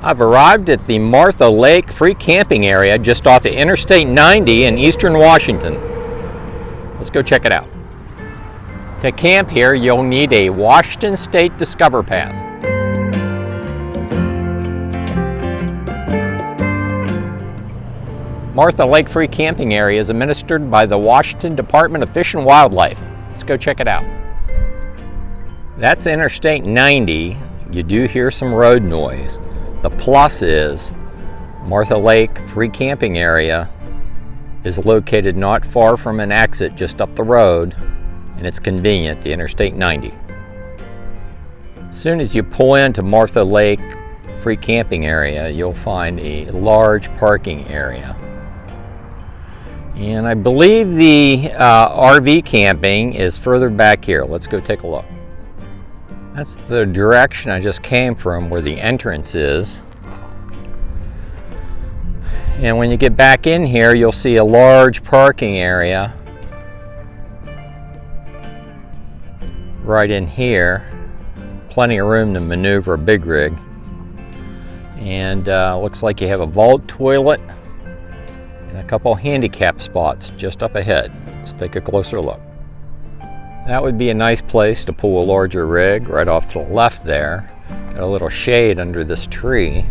I've arrived at the Martha Lake free camping area just off of Interstate 90 in eastern Washington. Let's go check it out. To camp here, you'll need a Washington State Discover Pass. Martha Lake free camping area is administered by the Washington Department of Fish and Wildlife. Let's go check it out. That's Interstate 90. You do hear some road noise. The plus is Martha Lake free camping area is located not far from an exit just up the road, and it's convenient to Interstate 90. As soon as you pull into Martha Lake free camping area, you'll find a large parking area. And I believe the RV camping is further back here. Let's go take a look. That's the direction I just came from, where the entrance is. And when you get back in here, you'll see a large parking area right in here. Plenty of room to maneuver a big rig. And looks like you have a vault toilet and a couple handicap spots just up ahead. Let's take a closer look. That would be a nice place to pull a larger rig right off to the left there. Got a little shade under this tree.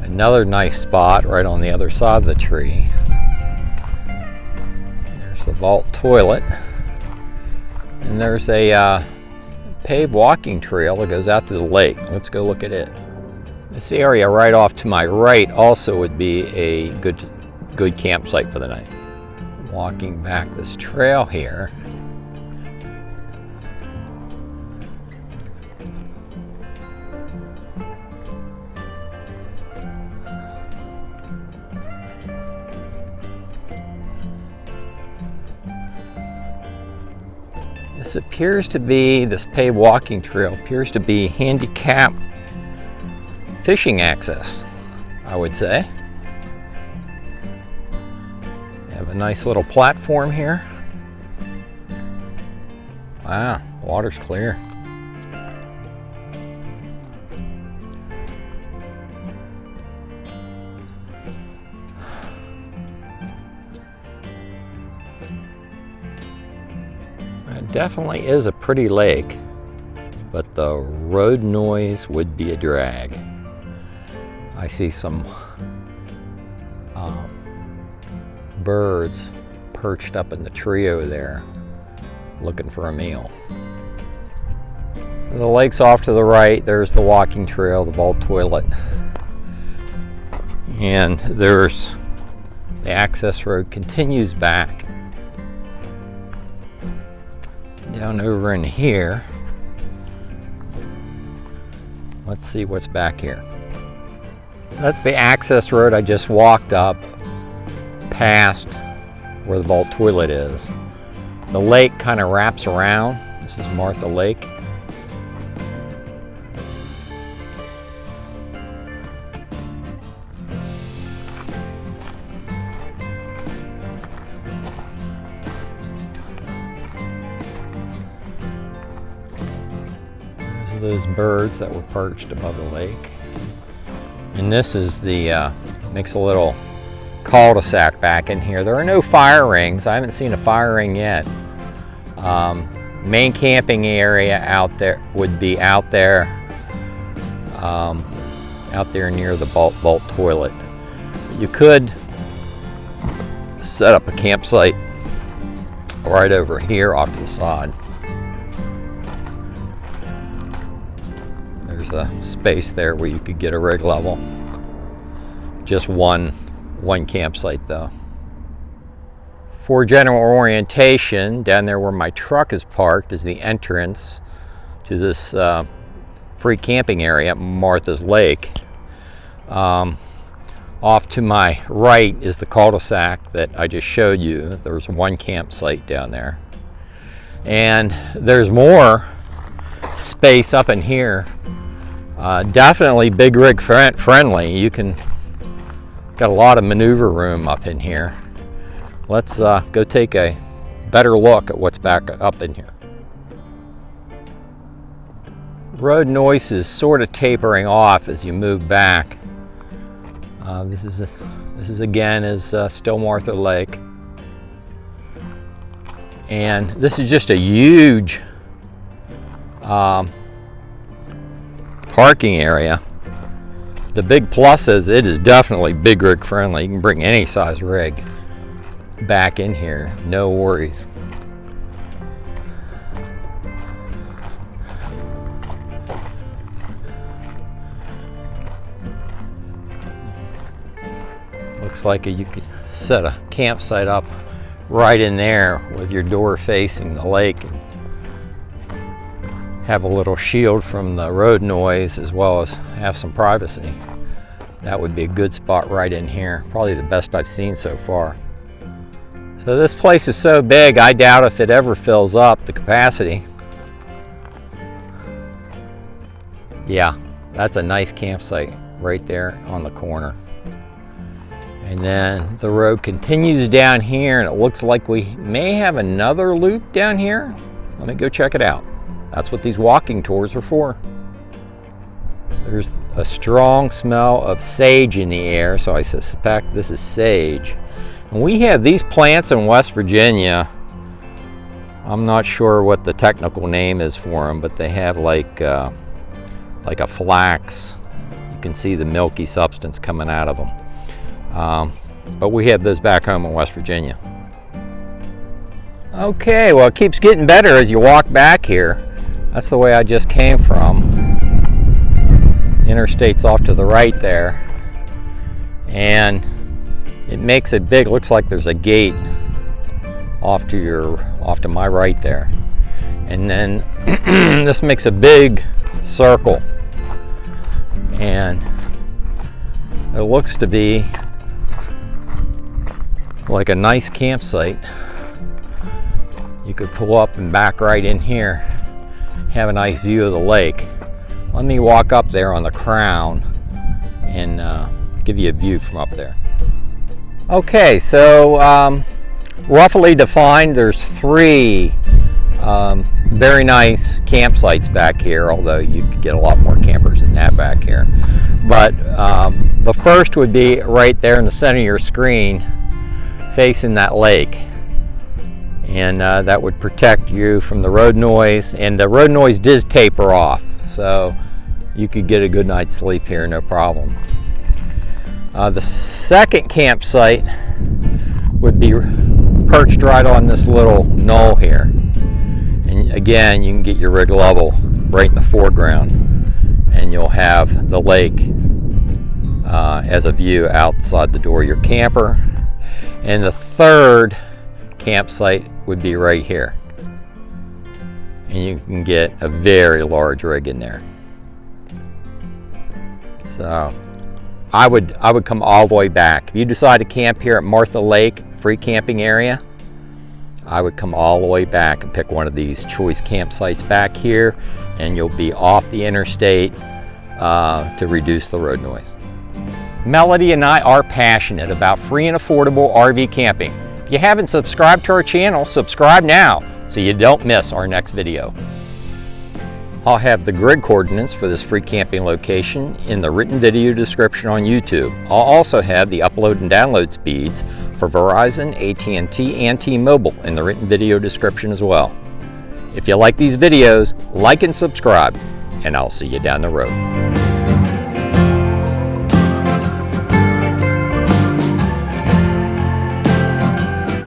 Another nice spot right on the other side of the tree. There's the vault toilet. And there's a paved walking trail that goes out to the lake. Let's go look at it. This area right off to my right also would be a good campsite for the night. Walking back this trail here. This paved walking trail appears to be handicap fishing access, I would say. You have a nice little platform here. Wow, water's clear. It definitely is a pretty lake, but the road noise would be a drag. I see some birds perched up in the tree over there looking for a meal. So the lake's off to the right. There's the walking trail, the vault toilet, and there's the access road continues back down over in here. Let's see what's back here. So that's the access road I just walked up past where the vault toilet is. The lake kind of wraps around. This is Martha Lake. Those birds that were perched above the lake. And this is the makes a little cul-de-sac back in here. There are no fire rings. I haven't seen a fire ring yet. Main camping area out there would be out there near the vault toilet. You could set up a campsite right over here off to the side. There's a space there where you could get a rig level. Just one campsite though. For general orientation, down there where my truck is parked is the entrance to this free camping area at Martha's Lake. Off to my right is the cul-de-sac that I just showed you. There's one campsite down there. And there's more space up in here. Definitely big rig friendly. You can got a lot of maneuver room up in here. Let's go take a better look at what's back up in here. Road noise is sort of tapering off as you move back. This is again is still Martha Lake, and this is just a huge parking area. The big plus is it is definitely big rig friendly. You can bring any size rig back in here, no worries. Looks like you could set a campsite up right in there with your door facing the lake and have a little shield from the road noise as well as have some privacy. That would be a good spot right in here. Probably the best I've seen so far. So this place is so big, I doubt if it ever fills up the capacity. Yeah, that's a nice campsite right there on the corner. And then the road continues down here, and it looks like we may have another loop down here. Let me go check it out. That's what these walking tours are for. There's a strong smell of sage in the air, so I suspect this is sage. And we have these plants in West Virginia. I'm not sure what the technical name is for them, but they have like a flax. You can see the milky substance coming out of them. But we have those back home in West Virginia. Okay, well, it keeps getting better as you walk back here. That's the way I just came from. Interstate's off to the right there, and it makes it big. Looks like there's a gate off to my right there, and then this makes a big circle, and it looks to be like a nice campsite. You could pull up and back right in here, have a nice view of the lake. Let me walk up there on the crown and give you a view from up there. Okay, so roughly defined, there's 3 very nice campsites back here, although you could get a lot more campers than that back here. But the first would be right there in the center of your screen, facing that lake, and that would protect you from the road noise, and the road noise does taper off, so you could get a good night's sleep here, no problem. The second campsite would be perched right on this little knoll here, and again you can get your rig level right in the foreground, and you'll have the lake as a view outside the door of your camper. And the third campsite would be right here, and you can get a very large rig in there. So I would come all the way back. If you decide to camp here at Martha Lake free camping area, I would come all the way back and pick one of these choice campsites back here, and you'll be off the interstate to reduce the road noise. Melody and I are passionate about free and affordable RV camping. If you haven't subscribed to our channel, subscribe now so you don't miss our next video. I'll have the grid coordinates for this free camping location in the written video description on YouTube. I'll also have the upload and download speeds for Verizon, AT&T, and T-Mobile in the written video description as well. If you like these videos, like and subscribe, and I'll see you down the road.